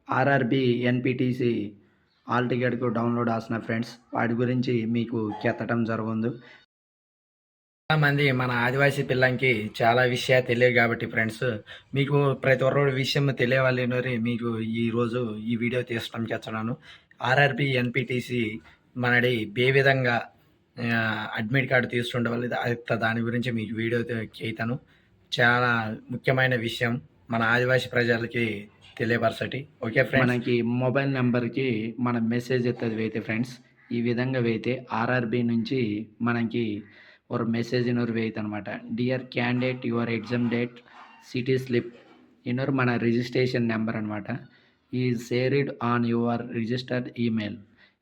RRB ఎన్పిటిసి hall టికెట్కు download ఆసిన friends వాటి గురించి మీకు కెత్తడం జరుగుందు. చాలా మంది మన ఆదివాసీ పిల్లంకి చాలా విషయాలు తెలియదు కాబట్టి ఫ్రెండ్స్ మీకు ప్రతి ఒక్కరి విషయం తెలియవాలి మీకు ఈరోజు ఈ వీడియో తీసడం చేస్తున్నాను. ఆర్ఆర్బి ఎన్పిటిసి మనడి ఏ విధంగా అడ్మిట్ కార్డు తీసుకుండవాలి దాని గురించి మీకు వీడియో చేస్తాను. చాలా ముఖ్యమైన విషయం మన ఆదివాసీ ప్రజలకి తెలియపరచటి. ఓకే ఫ్రెండ్స్, మనకి మొబైల్ నెంబర్కి మన మెసేజ్ ఎత్తది వేయితే ఫ్రెండ్స్ ఈ విధంగా వేయితే ఆర్ఆర్బి నుంచి మనకి ఒక మెసేజ్ ఇన్నోరు వేయదు అనమాట. Dear candidate your exam date city slip ఇన్నోరు మన రిజిస్ట్రేషన్ నెంబర్ అనమాట. ఈ shared on your registered email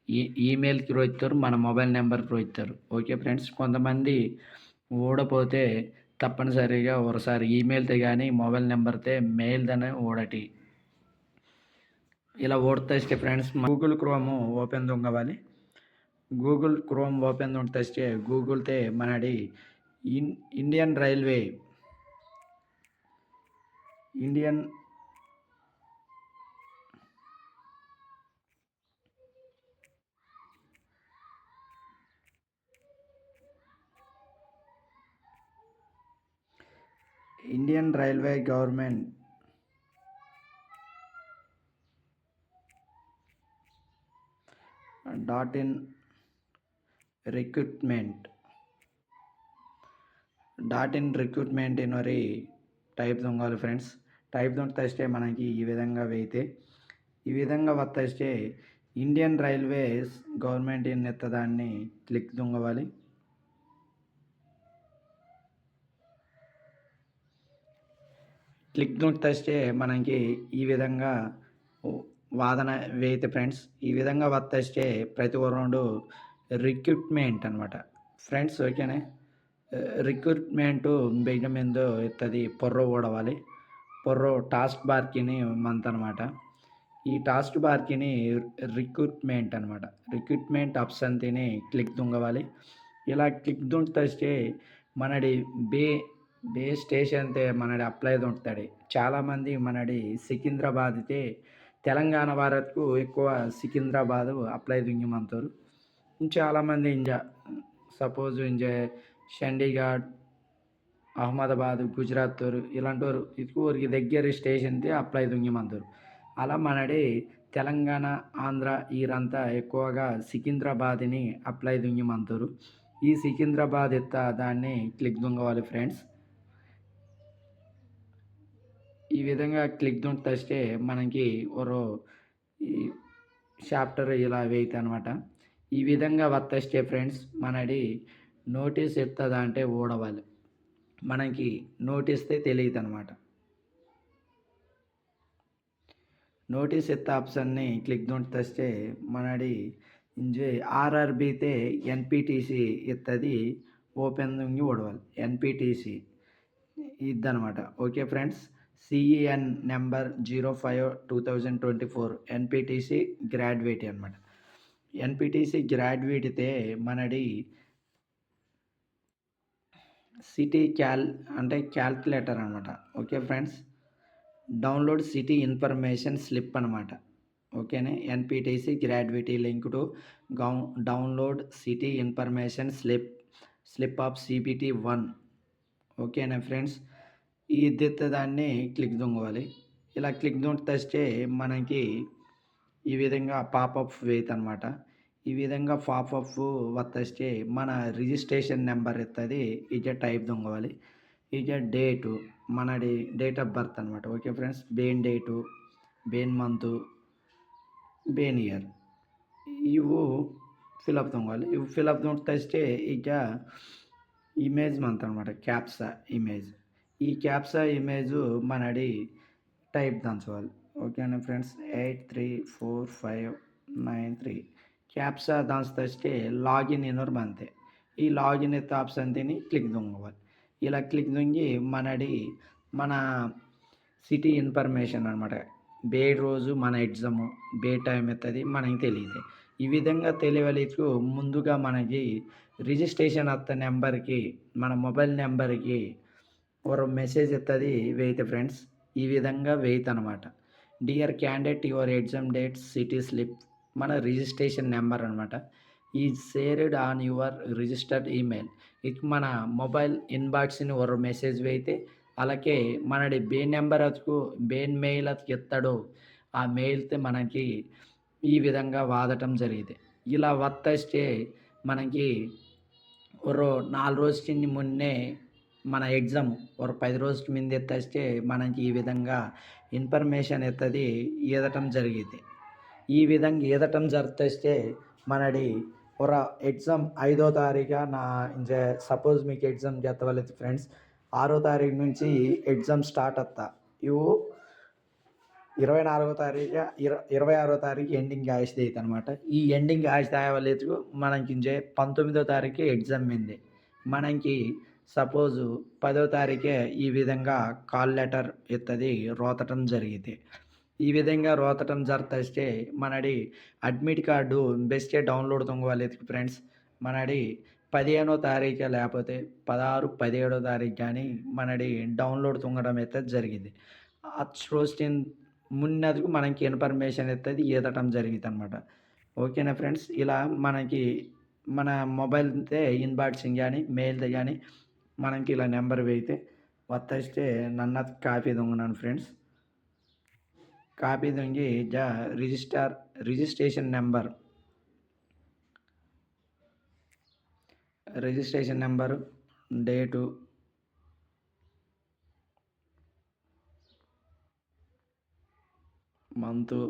ఈ ఈమెయిల్కి రోయిస్తారు, మన మొబైల్ నెంబర్కి రోయిస్తారు. ఓకే ఫ్రెండ్స్, కొంతమంది ఓడపోతే తప్పనిసరిగా ఒకసారి ఈమెయిల్తో కానీ మొబైల్ నెంబర్తే మెయిల్దనే ఓడటి ఇలా ఓಡ್ತಷ್ಟೇ ಫ್ರೆಂಡ್ಸ್. ಗೂಗಲ್ ಕ್ರೋಮ್ ಓಪನ್ ದೊಂಗవాలి. గూగుల్ క్రోమ్ ఓపెన్ ఉంటే గూగుల్తే మనడి Indian railway Indian Indian railway government .in recruitment ఇన్నోరి టైప్ దొంగలు ఫ్రెండ్స్. టైప్ దొంగతే మనకి ఈ విధంగా వేయితే ఈ విధంగా వస్తే ఇండియన్ రైల్వేస్ గవర్నమెంట్ ఇన్ ఎత్తదాన్ని క్లిక్ దొంగవాలి. క్లిక్ దొంగతే మనకి ఈ విధంగా వాదన వేయితే ఫ్రెండ్స్ ఈ విధంగా వస్తే ప్రతి ఒక్కరు రిక్రూట్మెంట్ అనమాట ఫ్రెండ్స్. ఓకేనే, రిక్రూట్మెంటు బిగం ఏందో ఎత్తది పొర్రో ఓడవాలి. పొర్రో టాస్క్ బార్కిని మంత్ అనమాట. ఈ టాస్క్ బార్కిని రిక్రూట్మెంట్ అనమాట. రిక్రూట్మెంట్ ఆప్షన్ తిని క్లిక్ దుంగవాలి. ఇలా క్లిక్ దుంటే మనడి బే స్టేషన్ మనడి అప్లై దొంగతాడు. చాలామంది మనడి సికింద్రాబాద్తే తెలంగాణ భారత్కు ఎక్కువ సికింద్రాబాద్ అప్లై దుంగిమంటారు. చాలామంది సపోజ్ చండీగఢ్, అహ్మదాబాద్, గుజరాత్ ఇలాంటి వారు ఊరికి దగ్గర స్టేషన్కి అప్లై దుంగిమంటారు. అలా మనడి తెలంగాణ, ఆంధ్ర వీరంతా ఎక్కువగా సికింద్రాబాద్ని అప్లై దుంగిమంటారు. ఈ సికింద్రాబాద్ దాన్ని క్లిక్ దుంగవాలి ఫ్రెండ్స్. ఈ విధంగా క్లిక్ దొంగతే మనకి ఈ చాప్టర్ ఇలా వేయితే అనమాట. ఈ విధంగా వస్తే ఫ్రెండ్స్ మనడి నోటీస్ ఎత్తదా అంటే ఓడవాలి. మనకి నోటీస్తే తెలియదు అనమాట. నోటీస్ ఎత్త ఆప్షన్ని క్లిక్ దొంగతే మనడి ఆర్ఆర్బితే ఎన్పిటిసి ఎత్తది ఓపెన్ దుంగి ఓడవాలి. ఎన్పిటిసి ఇదనమాట. Okay friends, CEN number 05/2024 NTPC graduate అనమాట. ఎన్పిటిసి గ్రాడ్యుయేట్తే మనడి సిటీ క్యాల్కులేటర్ అనమాట. Okay friends, download city information slip అనమాట. ఓకేనే, NTPC graduate link to download city information slip of CBT 1. ఓకేనా ఫ్రెండ్స్, ఈ దాన్ని క్లిక్ దొంగవాలి. ఇలా క్లిక్ దొంగతే మనకి ఈ విధంగా పాపప్ వేయదు అనమాట. ఈ విధంగా పాపప్ వస్తే మన రిజిస్ట్రేషన్ నెంబర్ ఎత్తది ఇక టైప్ దొంగవాలి. ఇక డేటు మనది డేట్ ఆఫ్ బర్త్ అనమాట. ఓకే ఫ్రెండ్స్, బేన్ డేటు, బేన్ మంతు, బేన్ ఇయర్ ఇవి ఫిలప్ దొంగవాలి. ఇవి ఫిలప్ దొంగతే ఇక ఇమేజ్ మంత్ అనమాట. Captcha image. ఈ క్యాప్సా ఇమేజ్ మనడి టైప్ దంచవాలి. ఓకేనా ఫ్రెండ్స్, 834593 క్యాప్సా దంచితే లాగిన్ ఇన్నోరు అంతే. ఈ లాగిన్ ఎత్త ఆప్షన్ తిని క్లిక్ దొంగవాలి. ఇలా క్లిక్ దొంగి మన సిటీ ఇన్ఫర్మేషన్ అనమాట. బే రోజు మన ఎగ్జాము, బే టైం ఎత్తది మనకి తెలియదు. ఈ విధంగా తెలియవలకు ముందుగా మనకి రిజిస్ట్రేషన్ అత్త నెంబర్కి మన మొబైల్ నెంబర్కి ఒక మెసేజ్ ఎత్తది వేయితే ఫ్రెండ్స్. ఈ విధంగా వేయితే అనమాట. Dear candidate your exam date city slip మన రిజిస్ట్రేషన్ నెంబర్ అనమాట. Is shared on your registered email. ఇది మన మొబైల్ ఇన్బాక్స్ని ఒక మెసేజ్ అయితే అలాగే మనడి బే నెంబర్ అతుకు బేన్ మెయిల్ అతుకు ఎత్తాడో ఆ మెయిల్తే మనకి ఈ విధంగా వాడటం జరిగింది. ఇలా వస్తే మనకి ఒక 4 రోజుల మున్నే మన ఎగ్జామ్ ఒక 10 రోజుల ముందు ఎత్తేస్తే మనకి ఈ విధంగా ఇన్ఫర్మేషన్ ఎత్తది ఈదటం జరిగింది. ఈ విధంగా ఈదటం జరిపితే మనడి ఒక ఎగ్జామ్ 5వ తారీఖు నా ఇంజే సపోజ్ మీకు ఎగ్జామ్ జతవలేదు ఫ్రెండ్స్ 6వ తారీఖు నుంచి ఎగ్జామ్ స్టార్ట్ అత్తా ఇವು 24వ తారీఖు 26వ తారీఖు ఎండింగ్ ఆయిస్తే అనమాట. ఈ ఎండింగ్ ఆయిస్తే అవ్వలేదు మనకి ఇంజే 19వ తారీఖు ఎగ్జామ్ ఉంది. మనకి సపోజు 10వ తారీఖే ఈ విధంగా కాల్ లెటర్ ఎత్తది రోతటం జరిగింది. ఈ విధంగా రోతటం జరిపితే మనడి అడ్మిట్ కార్డు బెస్టే డౌన్లోడ్ తొంగలేదు ఫ్రెండ్స్. మనడి 15వ తారీఖు లేకపోతే 16, 17వ తారీఖు కానీ మనడి డౌన్లోడ్ తొంగడం అయితే జరిగింది. అచ్చోస్టిన్ మున్నదుకు మనకి ఇన్ఫర్మేషన్ ఎత్తది ఈదటం జరిగింది అనమాట. ఓకేనా ఫ్రెండ్స్. ఇలా మనకి మన మొబైల్తే ఇన్బాక్సింగ్ కానీ మెయిల్ది కానీ మనకి ఇలా నెంబర్ వేయితే వస్తే నన్న కాపీ దొంగనాను ఫ్రెండ్స్. కాపీ దొంగి registration number date month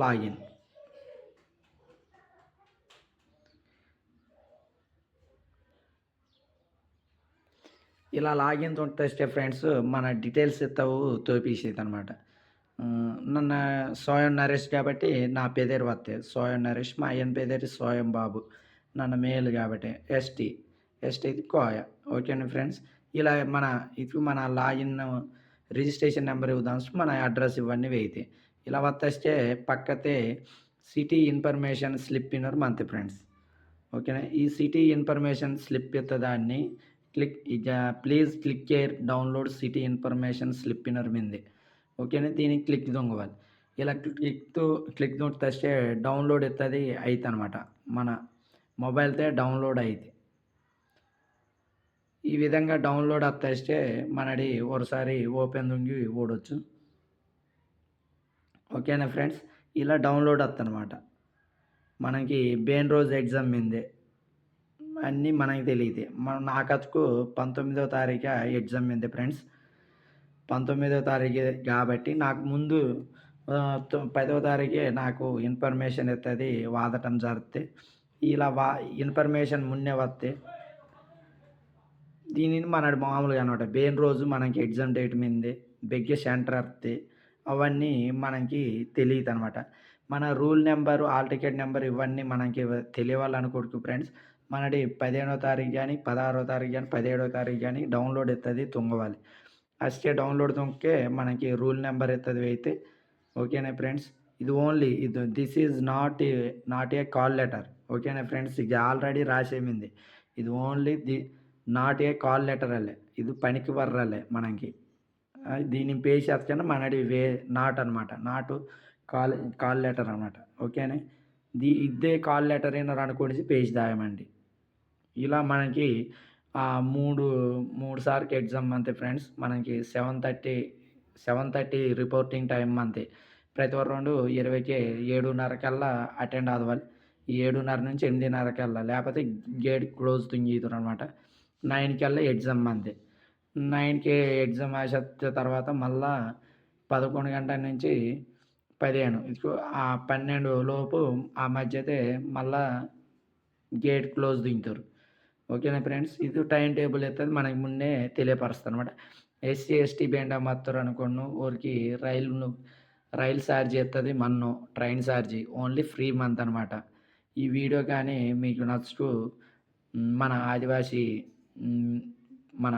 login ఇలా లాగిన్ తొంటే ఫ్రెండ్స్ మన డీటెయిల్స్ ఎత్తవు తోపేసేది అనమాట. నన్ను సోయం నరేష్ కాబట్టి నా పేరు వస్తే సోయం నరేష్ మా ఆయన పేరు సోయం బాబు నన్ను మేల్ కాబట్టి ఎస్టీ కోయ. ఓకేనా ఫ్రెండ్స్. ఇలా మన లాగిన్ రిజిస్ట్రేషన్ నెంబర్ ఇవ్వదాం మన అడ్రస్ ఇవన్నీ వేయితే ఇలా వస్తే పక్కతే సిటీ ఇన్ఫర్మేషన్ స్లిప్ ఇన్నర్ మంత్ ఫ్రెండ్స్. ఓకేనా. ఈ సిటీ ఇన్ఫర్మేషన్ స్లిప్ ఎత్తదాన్ని ప్లీజ్ క్లిక్ కేర్ డౌన్లోడ్ సిటీ ఇన్ఫర్మేషన్ స్లిప్ ఇన్నర్ మింది. ఓకేనా. దీనికి క్లిక్ దొంగవాలి. ఇలా క్లిక్ తొస్తే డౌన్లోడ్ ఎత్తది అయితే అనమాట. మన మొబైల్తే డౌన్లోడ్ అయితే ఈ విధంగా డౌన్లోడ్ వస్తే మనది ఒకసారి ఓపెన్ దొంగి ఓడొచ్చు. ఓకేనా ఫ్రెండ్స్. ఇలా డౌన్లోడ్ వద్దనమాట. మనకి బేన్ రోజు ఎగ్జామ్ మిందే అన్నీ మనకి తెలియదు. నాకతుకు 19వ తారీఖు ఎగ్జామ్ ఉంది ఫ్రెండ్స్. 19వ తారీఖు కాబట్టి నాకు ముందు 10వ తారీఖే నాకు ఇన్ఫర్మేషన్ ఎత్తది వాదటం జరిగితే ఇలా ఇన్ఫర్మేషన్ మున్నే వస్తే దీనిని మనడు మామూలుగా అనమాట. బేన్ రోజు మనకి ఎగ్జామ్ డేట్ మీదే బెగ్గే సెంటర్ వస్తే అవన్నీ మనకి తెలియదు అనమాట. మన rule number hall ticket number ఇవన్నీ మనకి తెలియాలనుకోడుకు ఫ్రెండ్స్. మనది 15వ తారీఖు కానీ 16వ తారీఖు కానీ 17వ తారీఖు కానీ డౌన్లోడ్ ఎత్తది తొంగవాలి. అస్తే డౌన్లోడ్ తొంగితే మనకి రూల్ నెంబర్ ఎత్తది అయితే ఓకేనా ఫ్రెండ్స్. ఇది only this is not a call letter. ఓకేనా ఫ్రెండ్స్. ఇది ఆల్రెడీ రాసేమింది. ఇది only not a call letter అల్లే. ఇది పనికి వర్రలే మనకి. దీని పేజ్ చేస్తేనే మనది నాట్ అనమాట. నాటు కాల్ లెటర్ అనమాట. ఓకేనా. ఇదే కాల్ లెటర్ అయినారు అనుకోని పేజ్ దాయమండి. ఇలా మనకి మూడు సార్కి ఎగ్జామ్ అంతే ఫ్రెండ్స్. మనకి 7:30 రిపోర్టింగ్ టైం అంతే. ప్రతి ఒక్కరు 20కి 7:30 కల్లా అటెండ్ అవ్వాలి. 7:30 నుంచి 8:30 కల్లా లేకపోతే గేట్ క్లోజ్ తుంగిదురు అనమాట. 9 కల్లా ఎగ్జామ్ అంతే. 9కి ఎగ్జామ్ రాసిన తర్వాత మళ్ళా 11 గంటల నుంచి 12 లోపు ఆ మధ్య అయితే మళ్ళా గేట్ క్లోజ్ దింగుతారు. ఓకేనా ఫ్రెండ్స్. ఇది టైం టేబుల్ ఎత్తది మనకి ముందే తెలియపరుస్తుంది అనమాట. ఎస్సీ ఎస్టీ బేండా మత్తరు అనుకోను ఊరికి రైలు ఛార్జీ ఎత్తది మన్ను train charge only free month అనమాట. ఈ వీడియో కానీ మీకు నచ్చుతూ మన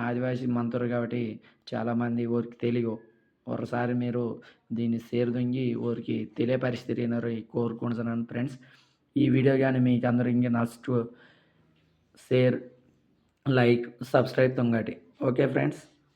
ఆదివాసీ మంతురు కాబట్టి చాలామంది ఊరికి తెలియవు. ఒకసారి మీరు దీన్ని షేర్ దొంగి ఊరికి తెలియపరిస్థితి కోరుకుంటున్నాను ఫ్రెండ్స్. ఈ వీడియో కానీ మీకు అందరూ ఇంకా నచ్చుతూ షేర్, లైక్, సబ్స్క్రైబ్ తుంగటి. Okay friends.